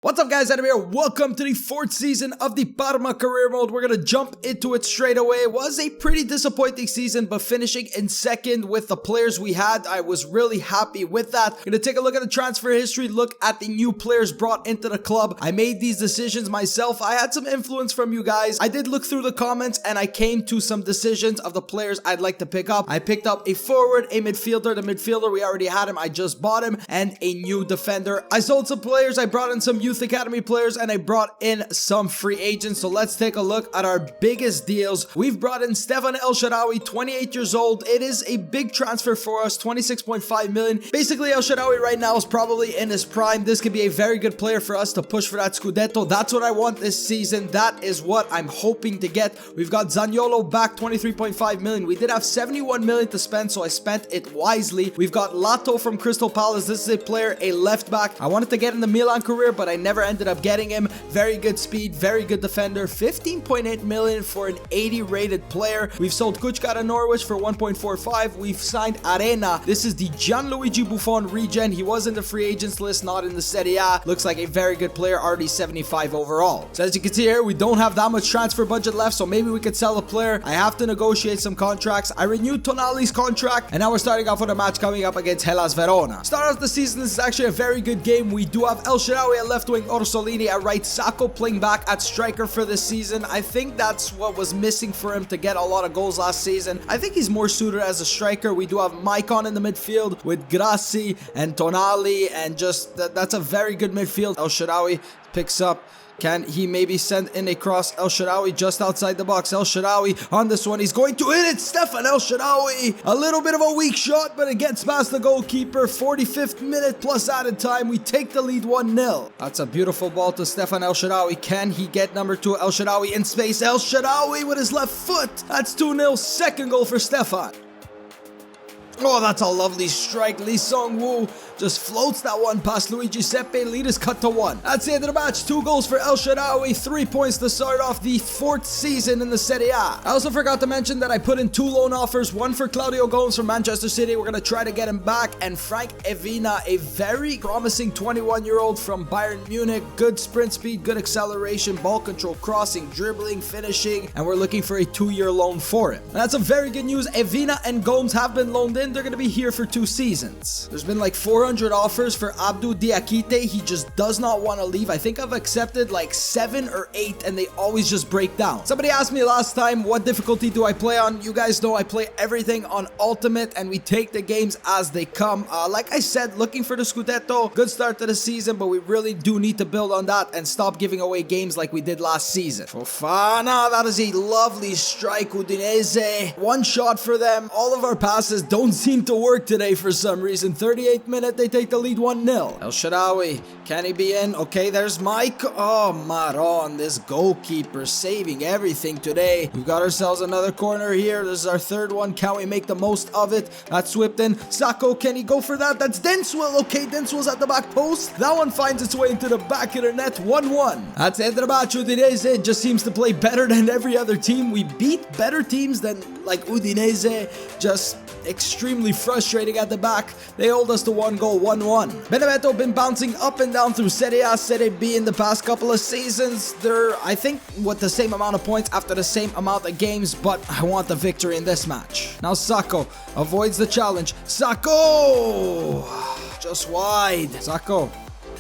What's up guys, Adam here. Welcome to the 4th season of the Parma career mode. We're gonna jump into it straight away. It was a pretty disappointing season, but finishing in 2nd with the players we had, I was really happy with that. Gonna take a look at the transfer history, look at the new players brought into the club. I made these decisions myself. I had some influence from you guys. I did look through the comments and I came to some decisions of the players I'd like to pick up. I picked up a forward, a midfielder. The midfielder, we already had him. I just bought him, and a new defender. I sold some players. I brought in some youth academy players, and I brought in some free agents. So let's take a look at our biggest deals. We've brought in Stefan El Shaarawy, 28 years old. It is a big transfer for us, 26.5 million. Basically, El Shaarawy right now is probably in his prime. This could be a very good player for us to push for that Scudetto. That's what I want this season. That is what I'm hoping to get. We've got Zaniolo back, 23.5 million. We did have 71 million to spend, so I spent it wisely. We've got Lato from Crystal Palace. This is a player, a left back. I wanted to get in the Milan career, but I never ended up getting him. Very good speed, very good defender. 15.8 million for an 80 rated player. We've sold Kuchka to Norwich for 1.45. We've signed Arena. This is the Gianluigi Buffon regen. He was in the free agents list, not in the Serie A. Looks like a very good player, already 75 overall. So as you can see here, we don't have that much transfer budget left, so maybe we could sell a player. I have to negotiate some contracts. I renewed Tonali's contract, and now we're starting off with a match coming up against Hellas Verona. Start off the season, this is actually a very good game. We do have El Shaarawy at left wing, Orsolini at right, Sacco playing back at striker for this season. I think that's what was missing for him to get a lot of goals last season. I think he's more suited as a striker. We do have Ikson in the midfield with Grassi and Tonali, and just that's a very good midfield. El Shaarawy picks up. Can he maybe send in a cross? El Shaarawy just outside the box. El Shaarawy on this one. He's going to hit it. Stefan El Shaarawy. A little bit of a weak shot, but it gets past the goalkeeper. 45th minute plus added time. We take the lead 1-0. That's a beautiful ball to Stefan El Shaarawy. Can he get number 2? El Shaarawy in space. El Shaarawy with his left foot. That's 2-0. Second goal for Stefan. Oh, that's a lovely strike. Lee Song-woo just floats that one past Luigi Seppe. Lead is cut to 1. That's the end of the match. 2 goals for El Shaarawy. 3 points to start off the 4th season in the Serie A. I also forgot to mention that I put in 2 loan offers. One for Claudio Gomes from Manchester City. We're going to try to get him back. And Frank Evina, a very promising 21-year-old from Bayern Munich. Good sprint speed, good acceleration, ball control, crossing, dribbling, finishing. And we're looking for a 2-year loan for him. And that's some very good news. Evina and Gomes have been loaned in. They're going to be here for 2 seasons. There's been like 400 offers for Abdou Diakite. He just does not want to leave. I think I've accepted like 7 or 8, and they always just break down. Somebody asked me last time, what difficulty do I play on? You guys know I play everything on Ultimate, and we take the games as they come. Like I said, looking for the Scudetto. Good start to the season, but we really do need to build on that and stop giving away games like we did last season. Fofana, that is a lovely strike. Udinese, 1 shot for them. All of our passes don't seem to work today for some reason. 38th minute, they take the lead 1-0. El Shaarawy, can he be in? Okay, there's Mike. Oh, Maron, this goalkeeper saving everything today. We've got ourselves another corner here. This is our 3rd one. Can we make the most of it? That's whipped in. Sacco, can he go for that? That's Denswell. Okay, Denswell's at the back post. That one finds its way into the back of the net. 1-1. That's the end of the match. Udinese just seems to play better than every other team. We beat better teams than like Udinese. Just extremely frustrating at the back. They hold us to 1 goal, 1-1. Benevento been bouncing up and down through Serie A, Serie B in the past couple of seasons. They're, I think, with the same amount of points after the same amount of games, but I want the victory in this match. Now Sacco avoids the challenge. Sacco! Just wide. Sacco.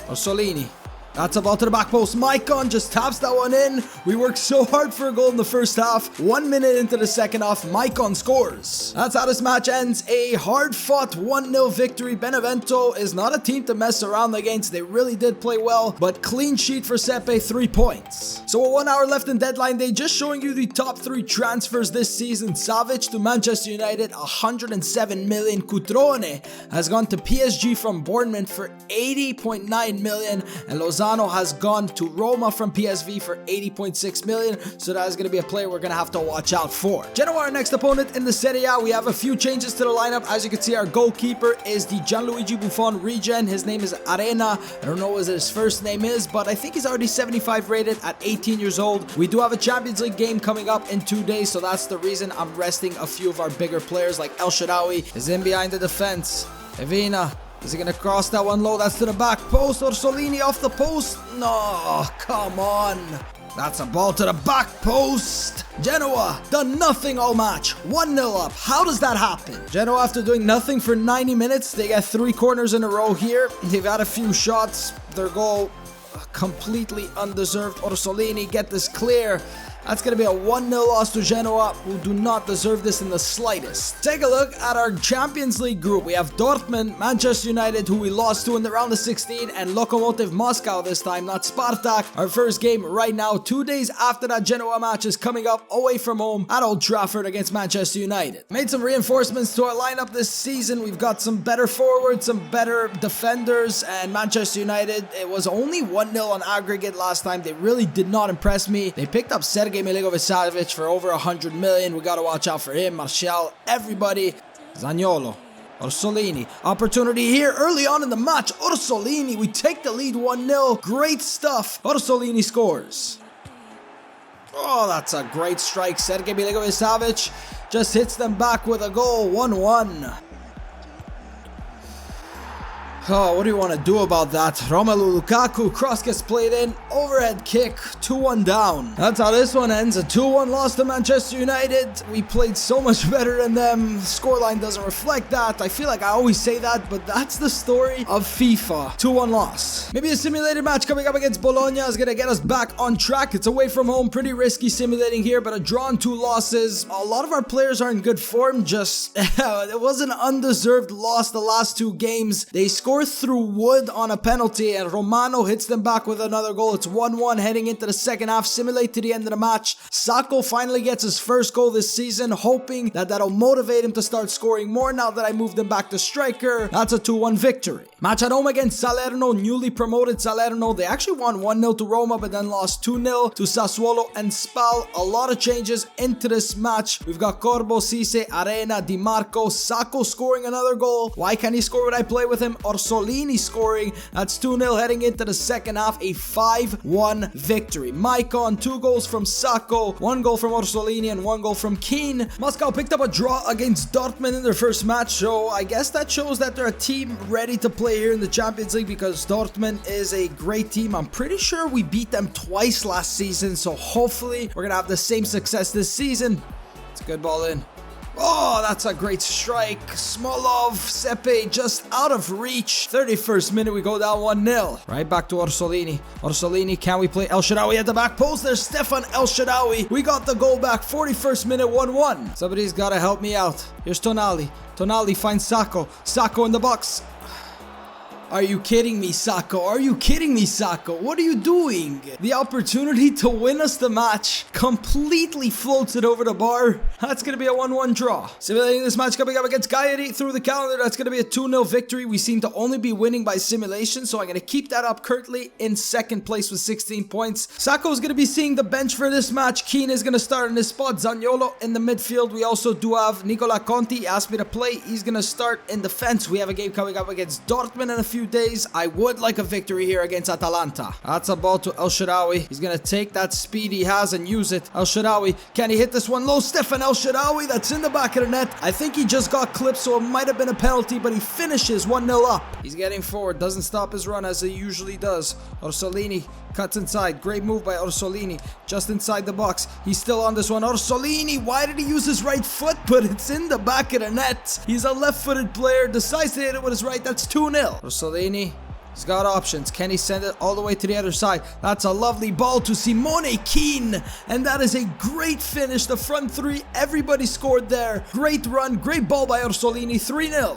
Orsolini. That's a ball to the back post. Maicon just taps that one in. We worked so hard for a goal in the first half. 1 minute into the second half, Maicon scores. That's how this match ends. A hard-fought 1-0 victory. Benevento is not a team to mess around against. They really did play well, but clean sheet for Seppe, 3 points. So with 1 hour left in deadline day, just showing you the top 3 transfers this season. Savic to Manchester United, 107 million. Cutrone has gone to PSG from Bournemouth for 80.9 million. And Lozano has gone to Roma from PSV for 80.6 million, so that is going to be a player we're going to have to watch out for. Genoa, our next opponent in the Serie A. We have a few changes to the lineup. As you can see, our goalkeeper is the Gianluigi Buffon regen. His name is Arena. I don't know what his first name is, but I think he's already 75 rated at 18 years old. We do have a Champions League game coming up in 2 days, so that's the reason I'm resting a few of our bigger players like El Shaarawy is in behind the defense. Evina Is he gonna cross that one low? That's to the back post. Orsolini off the post. No, come on. That's a ball to the back post. Genoa done nothing all match. 1-0 up. How does that happen? Genoa, after doing nothing for 90 minutes, they get 3 corners in a row here. They've had a few shots. Their goal completely undeserved. Orsolini get this clear. That's going to be a 1-0 loss to Genoa, who do not deserve this in the slightest. Take a look at our Champions League group. We have Dortmund, Manchester United, who we lost to in the round of 16, and Lokomotiv Moscow this time, not Spartak. Our first game right now, 2 days after that Genoa match, is coming up away from home at Old Trafford against Manchester United. Made some reinforcements to our lineup this season. We've got some better forwards, some better defenders, and Manchester United, it was only 1-0 on aggregate last time. They really did not impress me. They picked up Sergej Milinkovic-Savic for over 100 million. We got to watch out for him. Martial, everybody. Zaniolo, Orsolini. Opportunity here early on in the match. Orsolini, we take the lead 1-0. Great stuff. Orsolini scores. Oh, that's a great strike. Sergej Milinkovic-Savic just hits them back with a goal. 1-1. Oh, what do you want to do about that? Romelu Lukaku, cross gets played in, overhead kick, 2-1 down. That's how this one ends, a 2-1 loss to Manchester United. We played so much better than them. Scoreline doesn't reflect that. I feel like I always say that, but that's the story of FIFA. 2-1 loss. Maybe a simulated match coming up against Bologna is going to get us back on track. It's away from home, pretty risky simulating here, but a draw and 2 losses. A lot of our players are in good form, just it was an undeserved loss the last 2 games. They scored through wood on a penalty, and Romano hits them back with another goal. It's 1-1 heading into the second half. Simulate to the end of the match. Sacco finally gets his first goal this season, hoping that that'll motivate him to start scoring more now that I moved him back to striker. That's a 2-1 victory. Match at home against Salerno, newly promoted Salerno. They actually won 1-0 to Roma, but then lost 2-0 to Sassuolo and Spal. A lot of changes into this match. We've got Corbo, Cisse, Arena, Di Marco, Sacco scoring another goal. Why can't he score when I play with him? Orsolini scoring. That's 2-0 heading into the second half. A 5-1 victory. Maicon, 2 goals from Sacco, 1 goal from Orsolini, and 1 goal from Keane. Moscow picked up a draw against Dortmund in their first match, so I guess that shows that they're a team ready to play here in the Champions League, because Dortmund is a great team. I'm pretty sure we beat them twice last season, so hopefully we're gonna have the same success this season. It's a good ball in. Oh, that's a great strike. Smolov, Sepe just out of reach. 31st minute, we go down 1-0. Right back to Orsolini. Orsolini, can we play El Shaarawy at the back post? There's Stefan El Shaarawy. We got the goal back. 41st minute, 1-1. Somebody's got to help me out. Here's Tonali. Tonali finds Sacco. Sacco in the box. Are you kidding me, Sacco? Are you kidding me, Sacco? What are you doing? The opportunity to win us the match completely floats it over the bar. That's going to be a 1-1 draw. Simulating this match coming up against Cagliari through the calendar. That's going to be a 2-0 victory. We seem to only be winning by simulation, so I'm going to keep that up currently in second place with 16 points. Sacco is going to be seeing the bench for this match. Keane is going to start in his spot. Zaniolo in the midfield. We also do have Nicola Conti. He asked me to play. He's going to start in defense. We have a game coming up against Dortmund in a few days. I would like a victory here against Atalanta. That's a ball to El Shaarawy. He's gonna take that speed he has and use it. El Shaarawy, can he hit this one low? Stefan El Shaarawy, that's in the back of the net. I think he just got clipped, so it might have been a penalty, but he finishes 1-0 up. He's getting forward, doesn't stop his run as he usually does. Orsolini cuts inside. Great move by Orsolini. Just inside the box. He's still on this one. Orsolini, why did he use his right foot? But it's in the back of the net. He's a left-footed player. Decides to hit it with his right. That's 2-0. Orsolini, he's got options. Can he send it all the way to the other side? That's a lovely ball to Simone Keane. And that is a great finish. The front three, everybody scored there. Great run. Great ball by Orsolini. 3-0.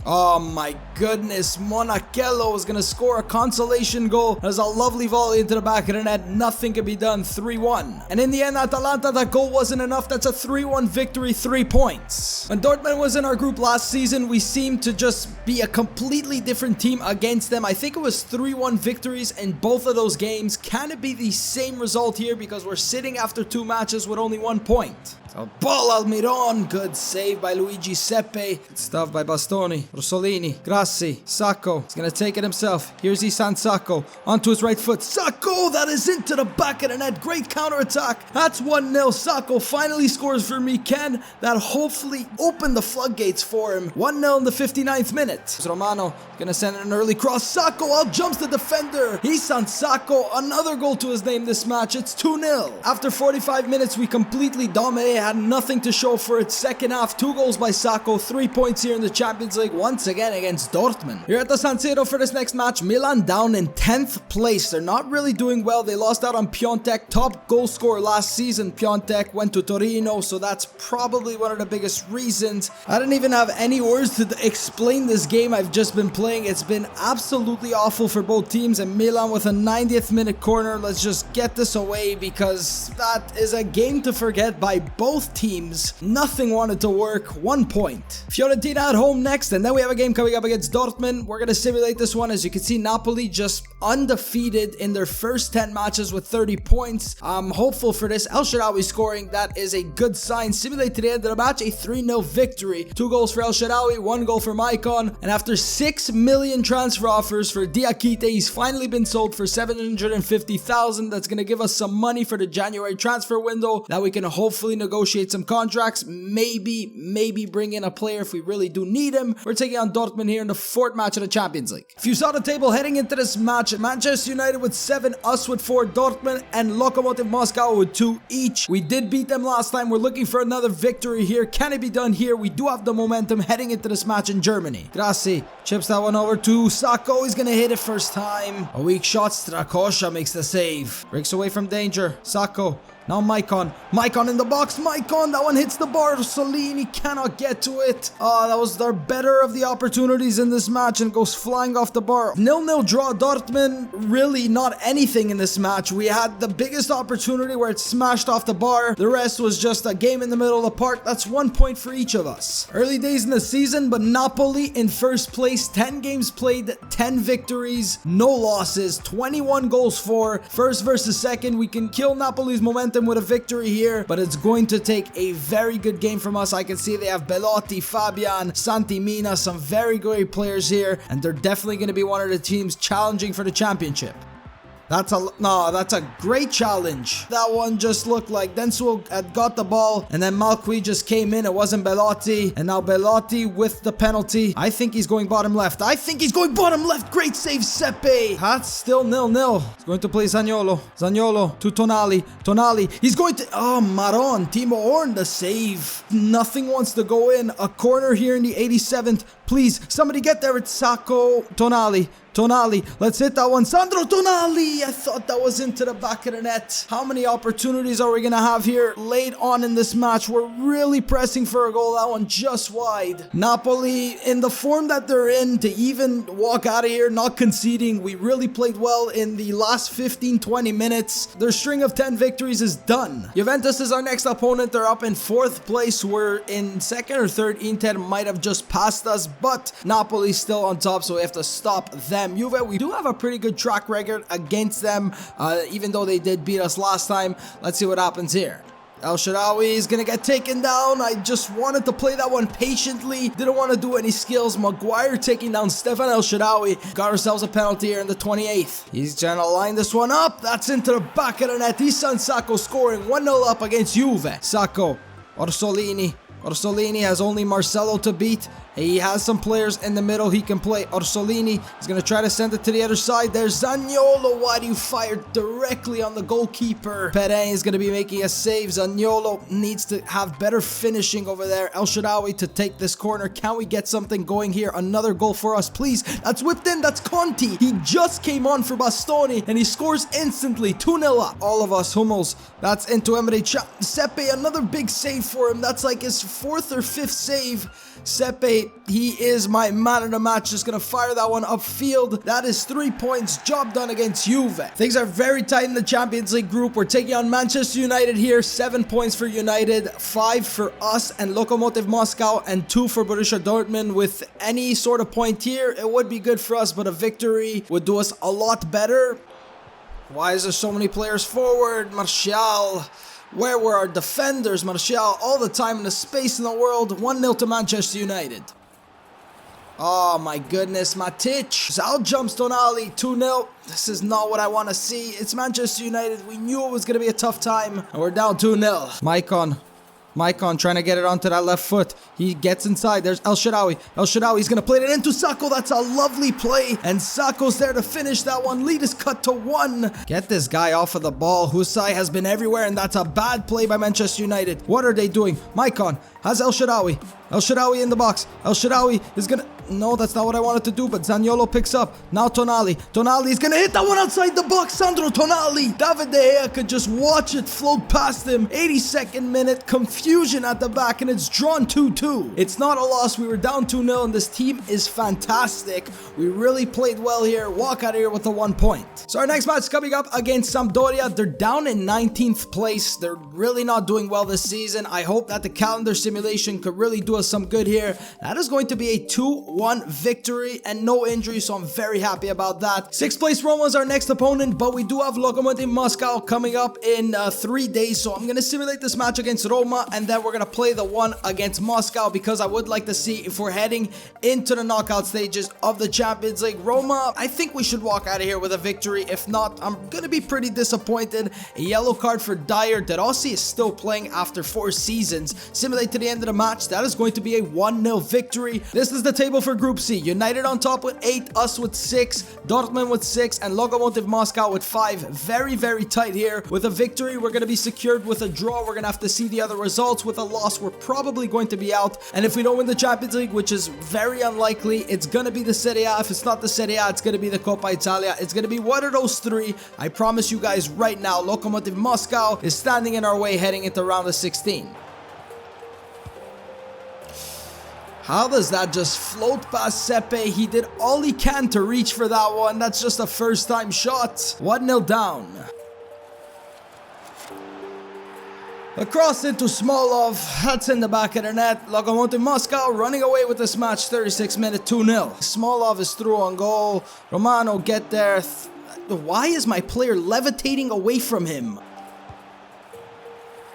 Oh my goodness, Monachello is going to score a consolation goal. There's a lovely volley into the back of the net. Nothing can be done. 3-1. And in the end, Atalanta, that goal wasn't enough. That's a 3-1 victory, 3 points. When Dortmund was in our group last season, we seemed to just be a completely different team against them. I think it was 3-1 victories in both of those games. Can it be the same result here, because we're sitting after 2 matches with only 1 point? Ball Almiron, good save by Luigi Seppe. Good stuff by Bastoni, Rossolini, Grassi, Sacco. He's gonna take it himself. Here's Isan Sacco, onto his right foot. Sacco, that is into the back of the net. Great counter-attack. That's 1-0. Sacco finally scores for Miken. That hopefully opened the floodgates for him. 1-0 in the 59th minute. Romano gonna send an early cross. Sacco out jumps the defender. Isan Sacco, another goal to his name this match. It's 2-0. After 45 minutes, we completely dominated. Had nothing to show for it. Second half, 2 goals by Sacco, 3 points here in the Champions League, once again against Dortmund. Here at the San Siro for this next match, Milan down in 10th place. They're not really doing well. They lost out on Piontek, top goal scorer last season. Piontek went to Torino, so that's probably one of the biggest reasons. I didn't even have any words to explain this game I've just been playing. It's been absolutely awful for both teams, and Milan with a 90th minute corner. Let's just get this away because that is a game to forget by both teams. Nothing wanted to work. 1 point. Fiorentina at home next, and then we have a game coming up against Dortmund. We're going to simulate this one. As you can see, Napoli just undefeated in their first 10 matches with 30 points. I'm hopeful for this. El Shaarawy scoring. That is a good sign. Simulate to the end of the match, a 3-0 victory. 2 goals for El Shaarawy, 1 goal for Maicon. And after 6 million transfer offers for Diakite, he's finally been sold for 750,000. That's going to give us some money for the January transfer window that we can hopefully negotiate some contracts. Maybe bring in a player if we really do need him. We're taking on Dortmund here in the 4th match of the Champions League. If you saw the table heading into this match, Manchester United with 7, us with 4, Dortmund and Lokomotiv Moscow with 2 each. We did beat them last time. We're looking for another victory here. Can it be done here? We do have the momentum heading into this match in Germany. Grassi chips that one over to Sacco. He's gonna hit it first time. A weak shot. Strakosha makes the save. Breaks away from danger. Sacco. Now Maicon in the box. Maicon, that one hits the bar. Solini cannot get to it. That was their better of the opportunities in this match and goes flying off the bar. 0-0 draw. Dortmund, really not anything in this match. We had the biggest opportunity where it smashed off the bar. The rest was just a game in the middle of the park. That's 1 point for each of us. Early days in the season, but Napoli in first place. 10 games played, 10 victories, no losses, 21 goals for. First versus second. We can kill Napoli's momentum with a victory here, but it's going to take a very good game from us. I can see they have Belotti, Fabian, Santi Mina, some very great players here, and they're definitely going to be one of the teams challenging for the championship. That's a great challenge. That one just looked like Denso had got the ball and then Malqui just came in. It wasn't Belotti. And now Belotti with the penalty. I think he's going bottom left. Great save, Seppe. That's still 0-0. He's going to play Zaniolo. Zaniolo to Tonali. Tonali. He's going to... Oh, Maron. Timo Horn, the save. Nothing wants to go in. A corner here in the 87th. Please, somebody get there. It's Sacco. Tonali. Tonali, let's hit that one. Sandro Tonali! I thought that was into the back of the net. How many opportunities are we going to have here late on in this match? We're really pressing for a goal. That one just wide. Napoli, in the form that they're in, to even walk out of here not conceding. We really played well in the last 15-20 minutes. Their string of 10 victories is done. Juventus is our next opponent. They're up in 4th place. We're in 2nd or 3rd. Inter might have just passed us, but Napoli's still on top, so we have to stop them. Juve, we do have a pretty good track record against them, even though they did beat us last time. Let's see what happens here. El Shaarawy is going to get taken down. I just wanted to play that one patiently. Didn't want to do any skills. Maguire taking down Stefan El Shaarawy. Got ourselves a penalty here in the 28th. He's trying to line this one up. That's into the back of the net. Isan Sacco scoring 1-0 up against Juve. Sacco. Orsolini. Orsolini has only Marcelo to beat. He has some players in the middle he can play. Orsolini is going to try to send it to the other side. There's Zaniolo. Why do you fire directly on the goalkeeper? Perrin is going to be making a save. Zaniolo needs to have better finishing over there. El Shaarawy to take this corner. Can we get something going here? Another goal for us, please. That's whipped in. That's Conti. He just came on for Bastoni and he scores instantly. 2-0 up. All of us. Hummels. That's into Emre Can. Seppe, another big save for him. That's like his 4th or 5th save. Seppe, he is my man of the match. Just gonna fire that one upfield. That is 3 points. Job done against Juve. Things are very tight in the Champions League group. We're taking on Manchester United here. 7 points for United, 5 for us and Lokomotiv Moscow, and 2 for Borussia Dortmund. With any sort of point here, it would be good for us, but a victory would do us a lot better. Why is there so many players forward? Martial. Where were our defenders? Martial all the time in the space in the world. 1-0 to Manchester United. Oh my goodness, Matic. Out jumps Tonali, 2-0. This is not what I want to see. It's Manchester United. We knew it was going to be a tough time. And we're down 2-0. Maicon trying to get it onto that left foot. He gets inside. There's El Shaarawy. He's going to play it into Sakho. That's a lovely play. And Sakho's there to finish that one. Lead is cut to 1. Get this guy off of the ball. Husai has been everywhere, and that's a bad play by Manchester United. What are they doing? Maicon has El Shaarawy. El Shaarawy in the box. El Shaarawy is going to... No, that's not what I wanted to do, but Zaniolo picks up. Now Tonali. Tonali is going to hit that one outside the box. Sandro Tonali. David De Gea could just watch it float past him. 82nd minute. Confusion at the back, and it's drawn 2-2. It's not a loss. We were down 2-0, and this team is fantastic. We really played well here. Walk out of here with the 1 point. So our next match coming up against Sampdoria. They're down in 19th place. They're really not doing well this season. I hope that the calendar simulation could really do us some good here. That is going to be a 2-1 victory and no injuries, so I'm very happy about that. 6th place Roma is our next opponent, but we do have Lokomotiv Moscow coming up in 3 days, so I'm going to simulate this match against Roma, and then we're going to play the one against Moscow, because I would like to see if we're heading into the knockout stages of the Champions League. Roma, I think we should walk out of here with a victory. If not, I'm going to be pretty disappointed. A yellow card for Dyer. De Rossi is still playing after 4 seasons. Simulate to the end of the match. That is going to be a 1-0 victory. This is the table for Group C. United on top with 8, us with 6, Dortmund with 6, and Lokomotiv Moscow with 5. Very, very tight here. With a victory, we're going to be secured. With a draw, we're going to have to see the other results. With a loss, we're probably going to be out. And if we don't win the Champions League, which is very unlikely, it's going to be the Serie A. If it's not the Serie A, it's going to be the Coppa Italia. It's going to be one of those 3. I promise you guys right now, Lokomotiv Moscow is standing in our way heading into round of 16. How does that just float past Sepe? He did all he can to reach for that one. That's just a first time shot. 1-0 down. Across into Smolov. That's in the back of the net. Lokomotiv Moscow running away with this match. 36 minute 2-0. Smolov is through on goal. Romano get there. Why is my player levitating away from him?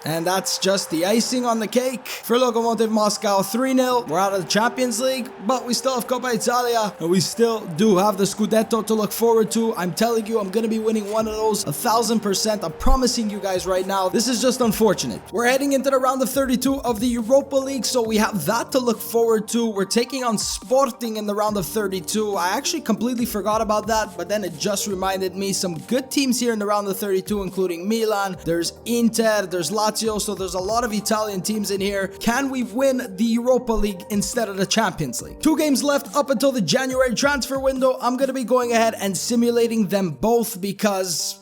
And that's just the icing on the cake for Lokomotiv Moscow. 3-0. We're out of the Champions League, but we still have Coppa Italia, and we still do have the Scudetto to look forward to. I'm telling you, I'm going to be winning one of those 1000%. I'm promising you guys right now. This is just unfortunate. We're heading into the round of 32 of the Europa League, so we have that to look forward to. We're taking on Sporting in the round of 32. I actually completely forgot about that, but then it just reminded me. Some good teams here in the round of 32, including Milan. There's Inter, there's Lazio, so there's a lot of Italian teams in here. Can we win the Europa League instead of the Champions League? 2 games left up until the January transfer window. I'm going to be going ahead and simulating them both because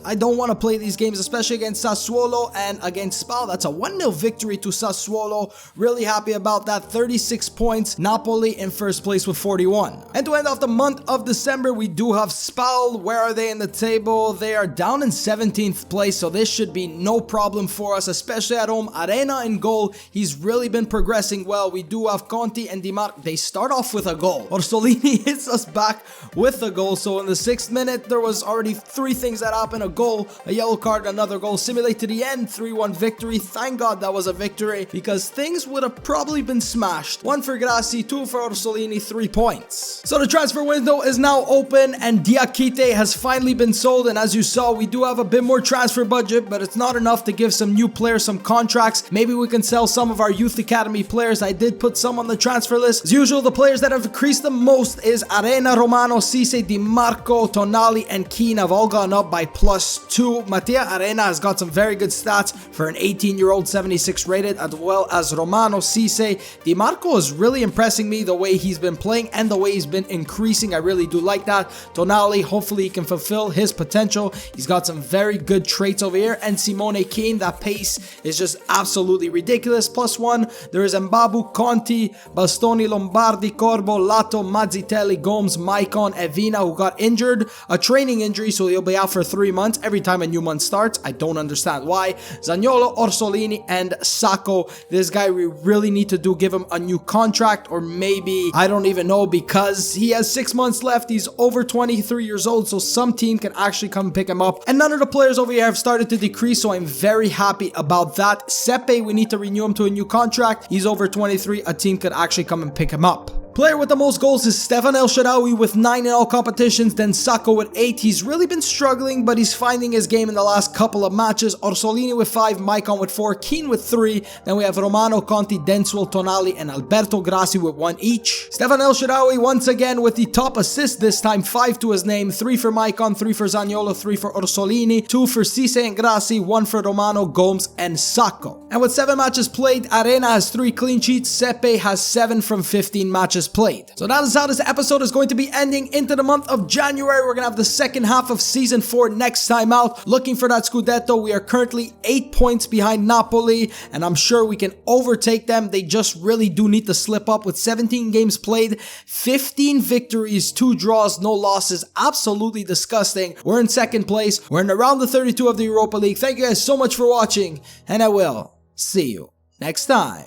I don't want to play these games, especially against Sassuolo and against Spal. That's a 1-0 victory to Sassuolo. Really happy about that. 36 points. Napoli in first place with 41. And to end off the month of December, we do have Spal. Where are they in the table? They are down in 17th place, so this should be no problem for us, especially at home. Arena in goal. He's really been progressing well. We do have Conti and Di Marco. They start off with a goal. Orsolini hits us back with a goal. So in the 6th minute, there was already 3 things that happened: a goal, a yellow card, another goal. Simulate to the end, 3-1 victory. Thank God that was a victory, because things would have probably been smashed. 1 for Grassi, 2 for Orsolini, 3 points. So the transfer window is now open, and Diakite has finally been sold. And as you saw, we do have a bit more transfer budget, but it's not enough to give some new players some contracts. Maybe we can sell some of our youth academy players. I did put some on the transfer list. As usual, the players that have increased the most is Arena, Romano, Cisse, Di Marco, Tonali, and Keane have all gone up by +2. Mattia Arena has got some very good stats for an 18-year-old, 76 rated, as well as Romano. Cisse. Di Marco is really impressing me, the way he's been playing and the way he's been increasing. I really do like that. Tonali, hopefully he can fulfill his potential. He's got some very good traits over here. And Simone Keane, that pace is just absolutely ridiculous. +1. There is Mbabu, Conti, Bastoni, Lombardi, Corbo, Lato, Mazzitelli, Gomes, Maicon, Evina, who got injured. A training injury, so he'll be out out for 3 months every time a new month starts. I don't understand why. Zaniolo, Orsolini, and Sacco. This guy we really need to give him a new contract, or maybe, I don't even know, because he has 6 months left. He's over 23 years old, so some team can actually come and pick him up. And none of the players over here have started to decrease, so I'm very happy about that. Sepe, we need to renew him to a new contract. He's over 23. A team could actually come and pick him up. Player with the most goals is Stefan El Shaarawy with 9 in all competitions, then Sacco with 8. He's really been struggling, but he's finding his game in the last couple of matches. Orsolini with 5, Maicon with 4, Keane with 3. Then we have Romano, Conti, Denswell, Tonali, and Alberto Grassi with 1 each. Stefan El Shaarawy once again with the top assist this time, 5 to his name, 3 for Maicon, 3 for Zaniolo, 3 for Orsolini, 2 for Cisse and Grassi, 1 for Romano, Gomes, and Sacco. And with 7 matches played, Arena has 3 clean sheets, Sepe has 7 from 15 matches played. So that is how this episode is going to be ending into the month of January. We're going to have the second half of season 4 next time out. Looking for that Scudetto. We are currently 8 points behind Napoli, and I'm sure we can overtake them. They just really do need to slip up. With 17 games played, 15 victories, 2 draws, no losses. Absolutely disgusting. We're in second place. We're in the round of 32 of the Europa League. Thank you guys so much for watching, and I will see you next time.